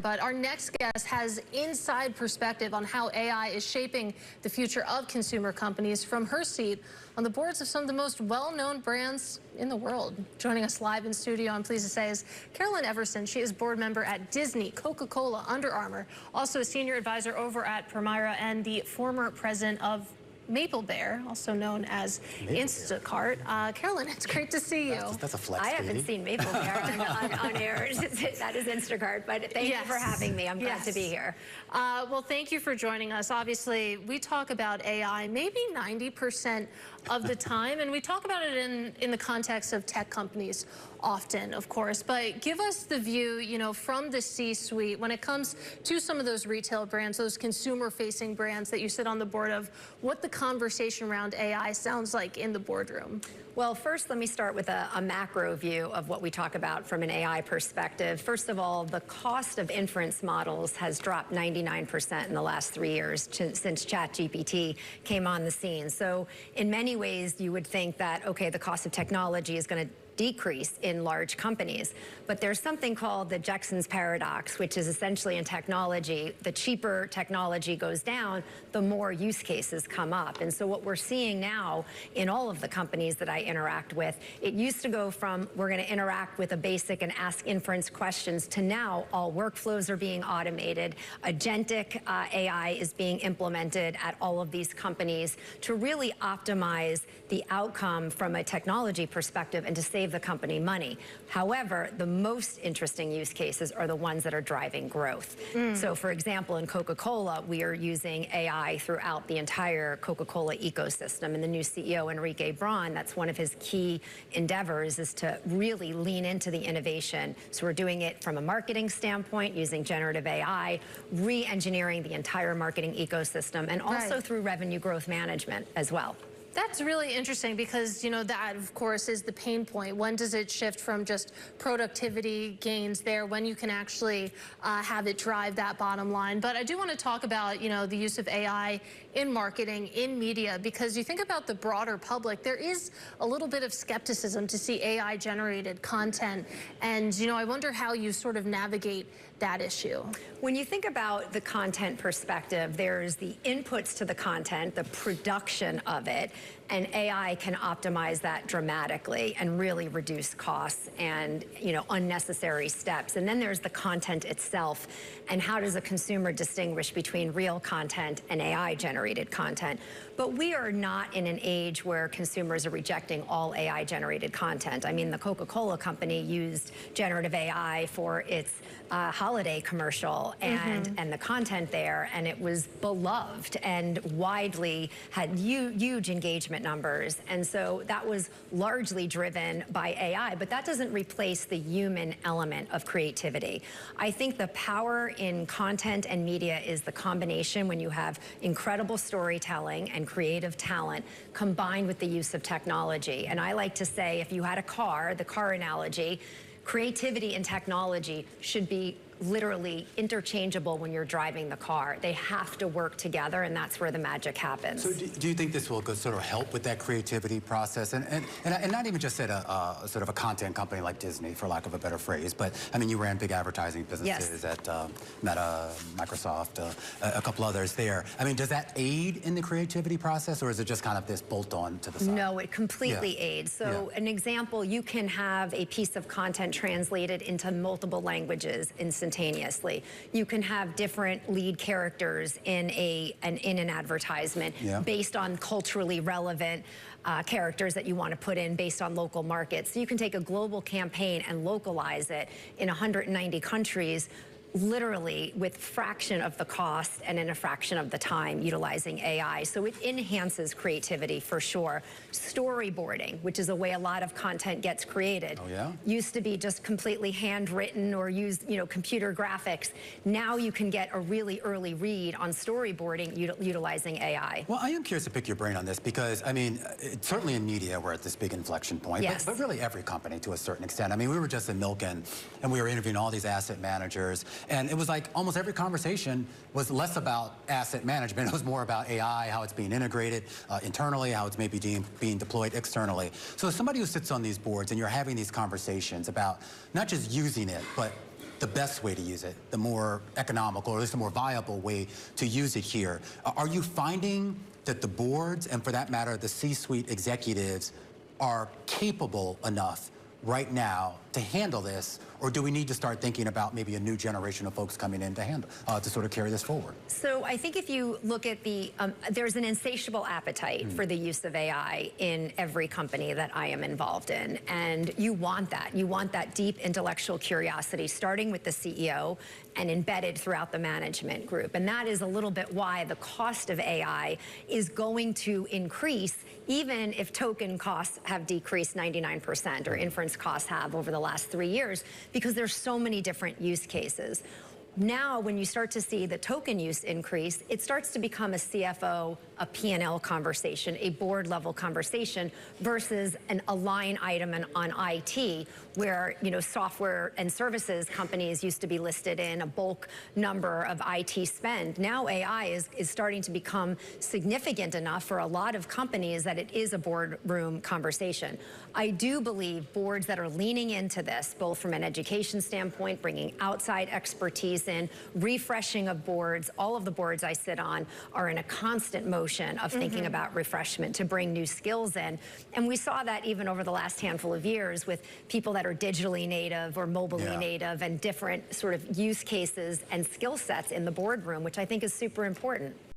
but our next guest has inside perspective on how AI is shaping the future of consumer companies from her seat on the boards of some of the most well-known brands in the world. Joining us live in studio, I'm pleased to say, is Carolyn Everson. She is board member at Disney, Coca-Cola, Under Armour, also a senior advisor over at Permira, and the former president of Maple Bear, also known as Instacart. Carolyn, it's great to see you. That's a flex. I haven't seen Maple Bear on air. That is Instacart, but thank you for having me. I'm glad to be here. Well, thank you for joining us. Obviously, we talk about AI maybe 90% of the time, and we talk about it in the context of tech companies often, of course, but give us the view, you know, from the C-suite when it comes to some of those retail brands, those consumer-facing brands that you sit on the board of, what the conversation around AI sounds like in the boardroom. Well, first, let me start with a macro view of what we talk about from an AI perspective. First of all, the cost of inference models has dropped 99% in the last 3 years since ChatGPT came on the scene. So in many ways, you would think that, okay, the cost of technology is going to decrease in large companies. But there's something called the Jackson's paradox, which is essentially in technology, the cheaper technology goes down, the more use cases come up. And so what we're seeing now in all of the companies that I interact with, it used to go from we're going to interact with a basic and ask inference questions to now all workflows are being automated. Agentic AI is being implemented at all of these companies to really optimize the outcome from a technology perspective and to save the company money. However, the most interesting use cases are the ones that are driving growth. So for example, in Coca-Cola, we are using AI throughout the entire Coca-Cola ecosystem. And the new CEO, Enrique Braun, that's one of his key endeavors is to really lean into the innovation. So we're doing it from a marketing standpoint, using generative AI, re-engineering the entire marketing ecosystem, and also through revenue growth management as well. That's really interesting because, you know, that, of course, is the pain point. When does it shift from just productivity gains there, when you can actually have it drive that bottom line? But I do want to talk about, you know, the use of AI in marketing, in media, because you think about the broader public, there is a little bit of skepticism to see AI-generated content. And, you know, I wonder how you sort of navigate that issue. When you think about the content perspective, there's the inputs to the content, the production of it, and AI can optimize that dramatically and really reduce costs and, you know, unnecessary steps. And then there's the content itself, and how does a consumer distinguish between real content and AI-generated content? But we are not in an age where consumers are rejecting all AI-generated content. I mean, the Coca-Cola company used generative AI for its holiday commercial and the content there, and it was beloved and widely had huge engagement numbers. And so that was largely driven by AI, but that doesn't replace the human element of creativity. I think the power in content and media is the combination when you have incredible storytelling and creative talent combined with the use of technology. And I like to say, if you had a car, the car analogy, creativity and technology should be literally interchangeable when you're driving the car. They have to work together, and that's where the magic happens. So do you think this will sort of help with that creativity process? And not even just at a sort of a content company like Disney, for lack of a better phrase, but I mean, you ran big advertising businesses at Meta, Microsoft, a couple others there. I mean, does that aid in the creativity process, or is it just kind of this bolt-on to the side? No, it completely aids. So an example, you can have a piece of content translated into multiple languages instantaneously. You can have different lead characters in an advertisement based on culturally relevant characters that you want to put in based on local markets. So you can take a global campaign and localize it in 190 countries, literally with fraction of the cost and in a fraction of the time utilizing AI. So it enhances creativity for sure. Storyboarding, which is a way a lot of content gets created. Used to be just completely handwritten or used, you know, computer graphics. Now you can get a really early read on storyboarding utilizing AI. Well, I am curious to pick your brain on this because, I mean, certainly in media we're at this big inflection point, but really every company to a certain extent. I mean, we were just in Milken and we were interviewing all these asset managers, and it was like almost every conversation was less about asset management. It was more about AI, how it's being integrated internally, how it's maybe being deployed externally. So as somebody who sits on these boards and you're having these conversations about not just using it, but the best way to use it, the more economical, or at least the more viable way to use it here. Are you finding that the boards, and for that matter, the C-suite executives, are capable enough right now to handle this, or do we need to start thinking about maybe a new generation of folks coming in to handle, to sort of carry this forward? So I think if you look at the, there's an insatiable appetite for the use of AI in every company that I am involved in, and you want that. You want that deep intellectual curiosity, starting with the CEO and embedded throughout the management group. And that is a little bit why the cost of AI is going to increase, even if token costs have decreased 99%, or inference costs have over the last 3 years, because there's so many different use cases. Now, when you start to see the token use increase, it starts to become a CFO, a P&L conversation, a board level conversation, versus a line item on IT, where, you know, software and services companies used to be listed in a bulk number of IT spend. Now AI is starting to become significant enough for a lot of companies that it is a boardroom conversation. I do believe boards that are leaning into this, both from an education standpoint, bringing outside expertise in, refreshing of boards. All of the boards I sit on are in a constant motion of thinking about refreshment to bring new skills in. And we saw that even over the last handful of years with people that are digitally native or mobilely native, and different sort of use cases and skill sets in the boardroom, which I think is super important.